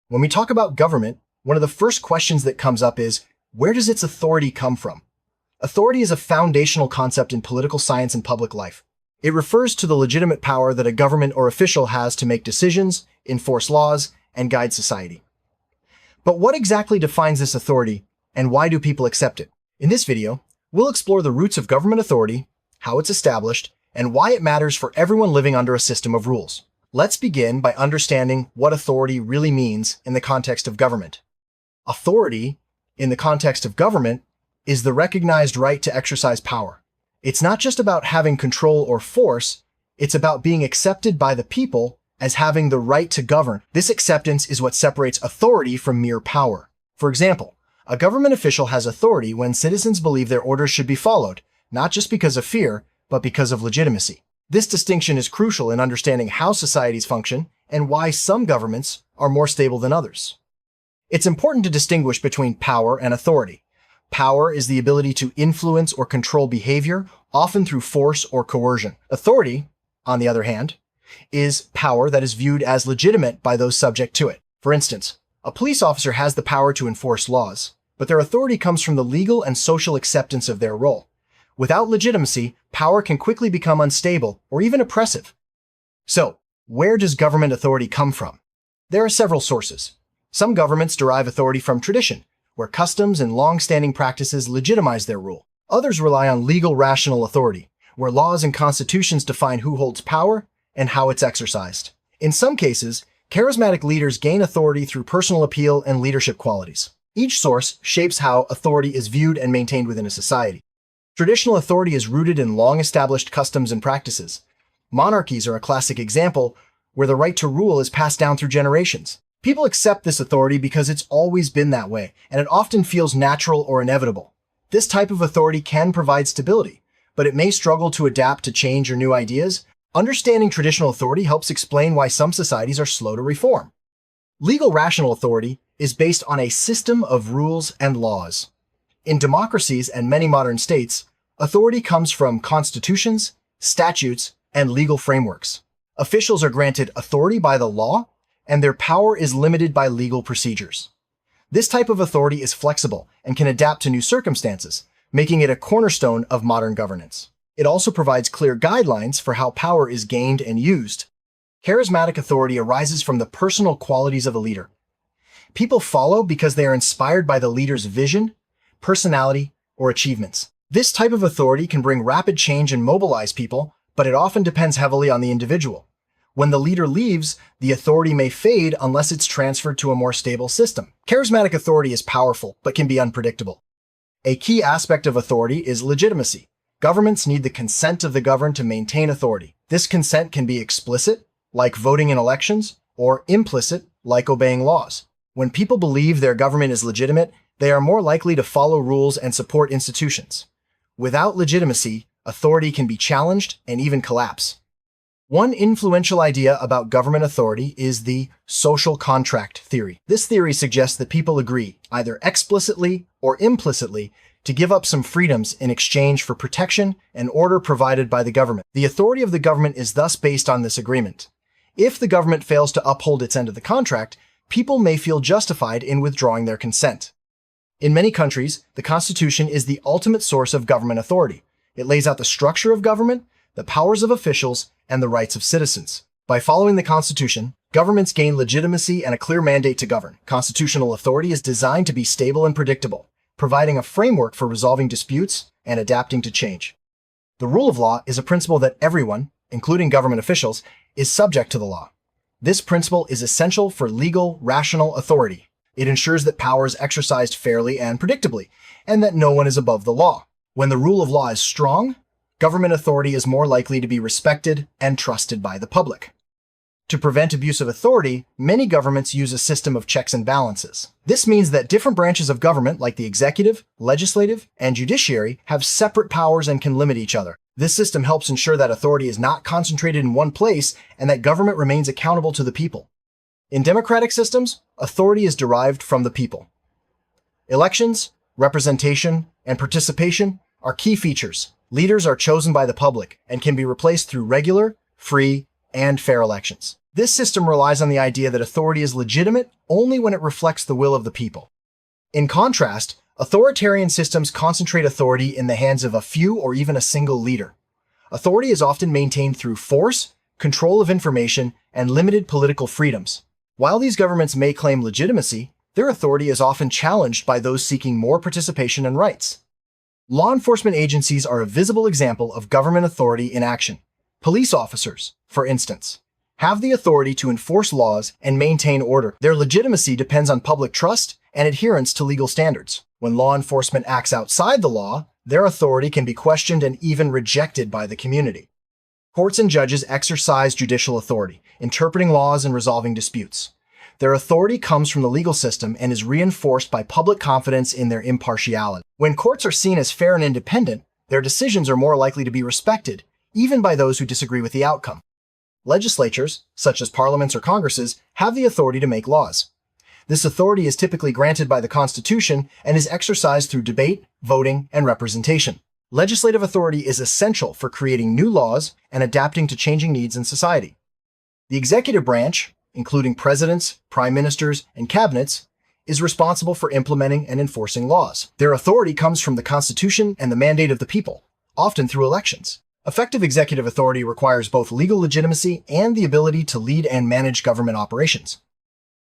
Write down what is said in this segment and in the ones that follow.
When we talk about government, one of the first questions that comes up is, where does its authority come from? Authority is a foundational concept in political science and public life. It refers to the legitimate power that a government or official has to make decisions, enforce laws, and guide society. But what exactly defines this authority, and why do people accept it? In this video, we'll explore the roots of government authority, how it's established, and why it matters for everyone living under a system of rules. Let's begin by understanding what authority really means in the context of government. Authority, in the context of government, is the recognized right to exercise power. It's not just about having control or force, it's about being accepted by the people as having the right to govern. This acceptance is what separates authority from mere power. For example, a government official has authority when citizens believe their orders should be followed, not just because of fear, but because of legitimacy. This distinction is crucial in understanding how societies function and why some governments are more stable than others. It's important to distinguish between power and authority. Power is the ability to influence or control behavior, often through force or coercion. Authority, on the other hand, is power that is viewed as legitimate by those subject to it. For instance, a police officer has the power to enforce laws, but their authority comes from the legal and social acceptance of their role. Without legitimacy, power can quickly become unstable or even oppressive. So, where does government authority come from? There are several sources. Some governments derive authority from tradition, where customs and long-standing practices legitimize their rule. Others rely on legal rational authority, where laws and constitutions define who holds power and how it's exercised. In some cases, charismatic leaders gain authority through personal appeal and leadership qualities. Each source shapes how authority is viewed and maintained within a society. Traditional authority is rooted in long-established customs and practices. Monarchies are a classic example where the right to rule is passed down through generations. People accept this authority because it's always been that way, and it often feels natural or inevitable. This type of authority can provide stability, but it may struggle to adapt to change or new ideas. Understanding traditional authority helps explain why some societies are slow to reform. Legal rational authority is based on a system of rules and laws. In democracies and many modern states, authority comes from constitutions, statutes, and legal frameworks. Officials are granted authority by the law, and their power is limited by legal procedures. This type of authority is flexible and can adapt to new circumstances, making it a cornerstone of modern governance. It also provides clear guidelines for how power is gained and used. Charismatic authority arises from the personal qualities of a leader. People follow because they are inspired by the leader's vision, personality, or achievements. This type of authority can bring rapid change and mobilize people, but it often depends heavily on the individual. When the leader leaves, the authority may fade unless it's transferred to a more stable system. Charismatic authority is powerful, but can be unpredictable. A key aspect of authority is legitimacy. Governments need the consent of the governed to maintain authority. This consent can be explicit, like voting in elections, or implicit, like obeying laws. When people believe their government is legitimate, they are more likely to follow rules and support institutions. Without legitimacy, authority can be challenged and even collapse. One influential idea about government authority is the social contract theory. This theory suggests that people agree, either explicitly or implicitly, to give up some freedoms in exchange for protection and order provided by the government. The authority of the government is thus based on this agreement. If the government fails to uphold its end of the contract, people may feel justified in withdrawing their consent. In many countries, the Constitution is the ultimate source of government authority. It lays out the structure of government, the powers of officials, and the rights of citizens. By following the Constitution, governments gain legitimacy and a clear mandate to govern. Constitutional authority is designed to be stable and predictable, providing a framework for resolving disputes and adapting to change. The rule of law is a principle that everyone, including government officials, is subject to the law. This principle is essential for legal, rational authority. It ensures that power is exercised fairly and predictably, and that no one is above the law. When the rule of law is strong, government authority is more likely to be respected and trusted by the public. To prevent abuse of authority, many governments use a system of checks and balances. This means that different branches of government, like the executive, legislative, and judiciary, have separate powers and can limit each other. This system helps ensure that authority is not concentrated in one place and that government remains accountable to the people. In democratic systems, authority is derived from the people. Elections, representation, and participation are key features. Leaders are chosen by the public and can be replaced through regular, free, and fair elections. This system relies on the idea that authority is legitimate only when it reflects the will of the people. In contrast, authoritarian systems concentrate authority in the hands of a few or even a single leader. Authority is often maintained through force, control of information, and limited political freedoms. While these governments may claim legitimacy, their authority is often challenged by those seeking more participation and rights. Law enforcement agencies are a visible example of government authority in action. Police officers, for instance, have the authority to enforce laws and maintain order. Their legitimacy depends on public trust and adherence to legal standards. When law enforcement acts outside the law, their authority can be questioned and even rejected by the community. Courts and judges exercise judicial authority, interpreting laws and resolving disputes. Their authority comes from the legal system and is reinforced by public confidence in their impartiality. When courts are seen as fair and independent, their decisions are more likely to be respected, even by those who disagree with the outcome. Legislatures, such as parliaments or congresses, have the authority to make laws. This authority is typically granted by the Constitution and is exercised through debate, voting, and representation. Legislative authority is essential for creating new laws and adapting to changing needs in society. The executive branch, including presidents, prime ministers, and cabinets, is responsible for implementing and enforcing laws. Their authority comes from the Constitution and the mandate of the people, often through elections. Effective executive authority requires both legal legitimacy and the ability to lead and manage government operations.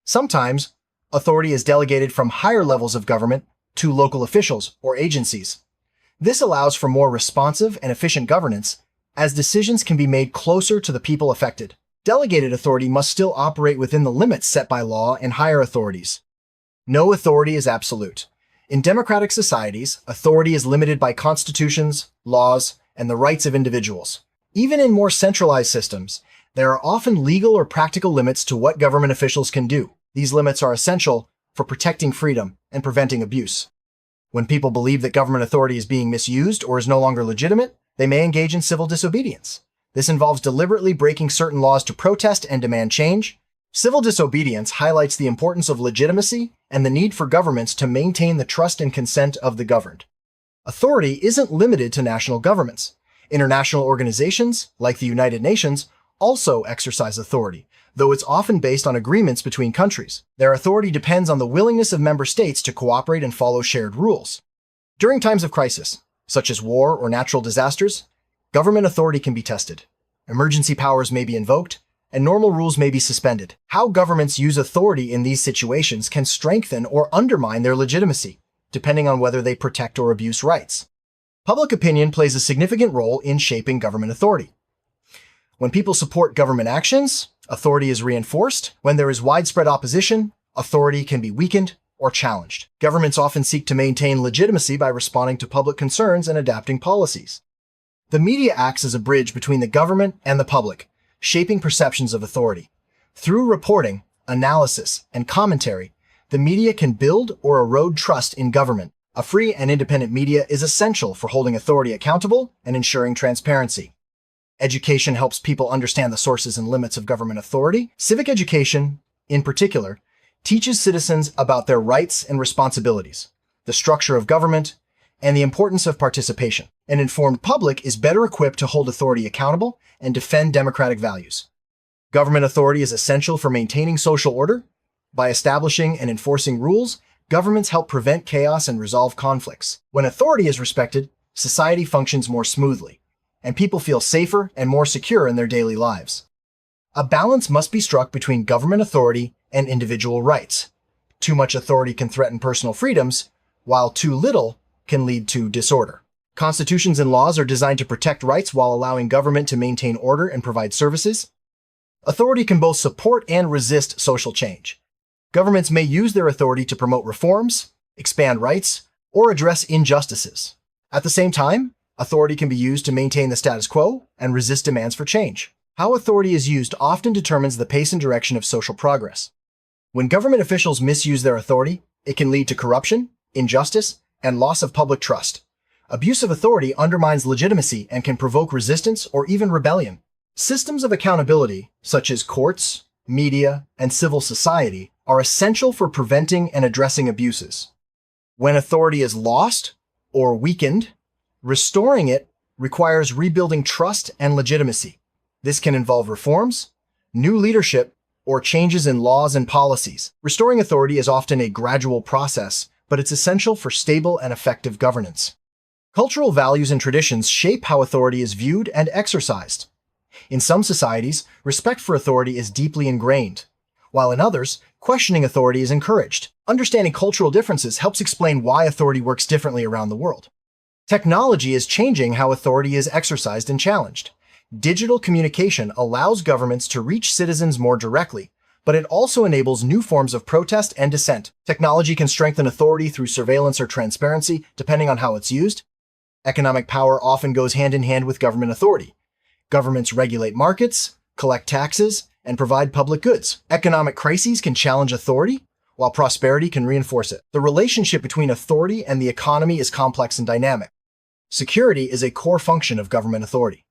Sometimes, authority is delegated from higher levels of government to local officials or agencies. This allows for more responsive and efficient governance, as decisions can be made closer to the people affected. Delegated authority must still operate within the limits set by law and higher authorities. No authority is absolute. In democratic societies, authority is limited by constitutions, laws, and the rights of individuals. Even in more centralized systems, there are often legal or practical limits to what government officials can do. These limits are essential for protecting freedom and preventing abuse. When people believe that government authority is being misused or is no longer legitimate, they may engage in civil disobedience. This involves deliberately breaking certain laws to protest and demand change. Civil disobedience highlights the importance of legitimacy and the need for governments to maintain the trust and consent of the governed. Authority isn't limited to national governments. International organizations, like the United Nations, also exercise authority, though it's often based on agreements between countries. Their authority depends on the willingness of member states to cooperate and follow shared rules. During times of crisis, such as war or natural disasters, government authority can be tested. Emergency powers may be invoked, and normal rules may be suspended. How governments use authority in these situations can strengthen or undermine their legitimacy, depending on whether they protect or abuse rights. Public opinion plays a significant role in shaping government authority. When people support government actions, authority is reinforced. When there is widespread opposition, authority can be weakened or challenged. Governments often seek to maintain legitimacy by responding to public concerns and adapting policies. The media acts as a bridge between the government and the public, shaping perceptions of authority. Through reporting, analysis, and commentary, the media can build or erode trust in government. A free and independent media is essential for holding authority accountable and ensuring transparency. Education helps people understand the sources and limits of government authority. Civic education, in particular, teaches citizens about their rights and responsibilities, the structure of government, and the importance of participation. An informed public is better equipped to hold authority accountable and defend democratic values. Government authority is essential for maintaining social order. By establishing and enforcing rules, governments help prevent chaos and resolve conflicts. When authority is respected, society functions more smoothly, and people feel safer and more secure in their daily lives. A balance must be struck between government authority and individual rights. Too much authority can threaten personal freedoms, while too little can lead to disorder. Constitutions and laws are designed to protect rights while allowing government to maintain order and provide services. Authority can both support and resist social change. Governments may use their authority to promote reforms, expand rights, or address injustices. At the same time, authority can be used to maintain the status quo and resist demands for change. How authority is used often determines the pace and direction of social progress. When government officials misuse their authority, it can lead to corruption, injustice, and loss of public trust. Abuse of authority undermines legitimacy and can provoke resistance or even rebellion. Systems of accountability, such as courts, media, and civil society, are essential for preventing and addressing abuses. When authority is lost or weakened, restoring it requires rebuilding trust and legitimacy. This can involve reforms, new leadership, or changes in laws and policies. Restoring authority is often a gradual process, but it's essential for stable and effective governance. Cultural values and traditions shape how authority is viewed and exercised. In some societies, respect for authority is deeply ingrained, while in others, questioning authority is encouraged. Understanding cultural differences helps explain why authority works differently around the world. Technology is changing how authority is exercised and challenged. Digital communication allows governments to reach citizens more directly, but it also enables new forms of protest and dissent. Technology can strengthen authority through surveillance or transparency, depending on how it's used. Economic power often goes hand in hand with government authority. Governments regulate markets, collect taxes, and provide public goods. Economic crises can challenge authority, while prosperity can reinforce it. The relationship between authority and the economy is complex and dynamic. Security is a core function of government authority.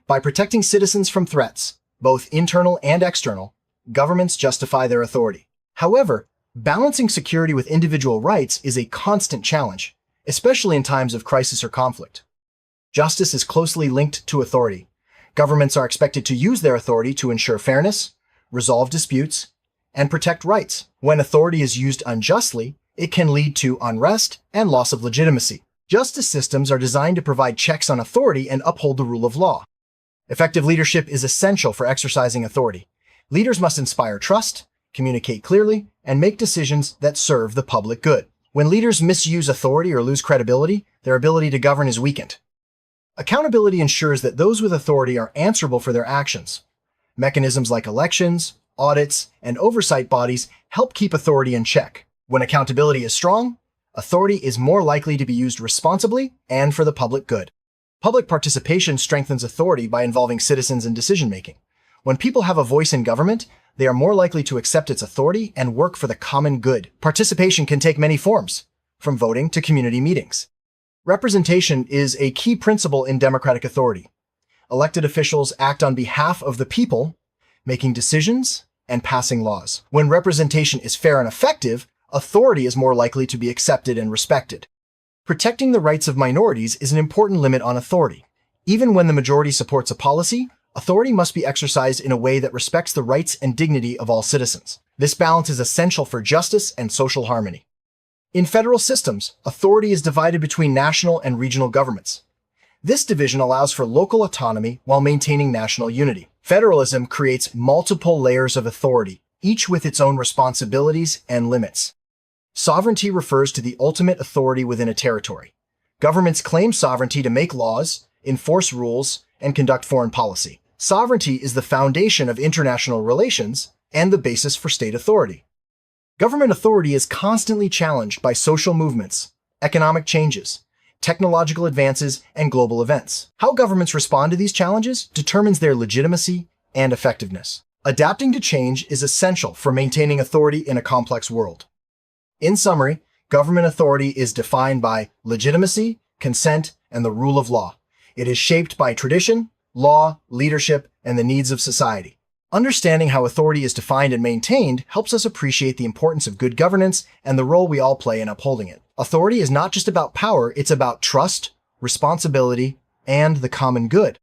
By protecting citizens from threats, both internal and external, governments justify their authority. However, balancing security with individual rights is a constant challenge, especially in times of crisis or conflict. Justice is closely linked to authority. Governments are expected to use their authority to ensure fairness, resolve disputes, and protect rights. When authority is used unjustly, it can lead to unrest and loss of legitimacy. Justice systems are designed to provide checks on authority and uphold the rule of law. Effective leadership is essential for exercising authority. Leaders must inspire trust, communicate clearly, and make decisions that serve the public good. When leaders misuse authority or lose credibility, their ability to govern is weakened. Accountability ensures that those with authority are answerable for their actions. Mechanisms like elections, audits, and oversight bodies help keep authority in check. When accountability is strong, authority is more likely to be used responsibly and for the public good. Public participation strengthens authority by involving citizens in decision-making. When people have a voice in government, they are more likely to accept its authority and work for the common good. Participation can take many forms, from voting to community meetings. Representation is a key principle in democratic authority. Elected officials act on behalf of the people, making decisions and passing laws. When representation is fair and effective, authority is more likely to be accepted and respected. Protecting the rights of minorities is an important limit on authority. Even when the majority supports a policy, authority must be exercised in a way that respects the rights and dignity of all citizens. This balance is essential for justice and social harmony. In federal systems, authority is divided between national and regional governments. This division allows for local autonomy while maintaining national unity. Federalism creates multiple layers of authority, each with its own responsibilities and limits. Sovereignty refers to the ultimate authority within a territory. Governments claim sovereignty to make laws, enforce rules, and conduct foreign policy. Sovereignty is the foundation of international relations and the basis for state authority. Government authority is constantly challenged by social movements, economic changes, technological advances, and global events. How governments respond to these challenges determines their legitimacy and effectiveness. Adapting to change is essential for maintaining authority in a complex world. In summary, government authority is defined by legitimacy, consent, and the rule of law. It is shaped by tradition, law, leadership, and the needs of society. Understanding how authority is defined and maintained helps us appreciate the importance of good governance and the role we all play in upholding it. Authority is not just about power, it's about trust, responsibility, and the common good.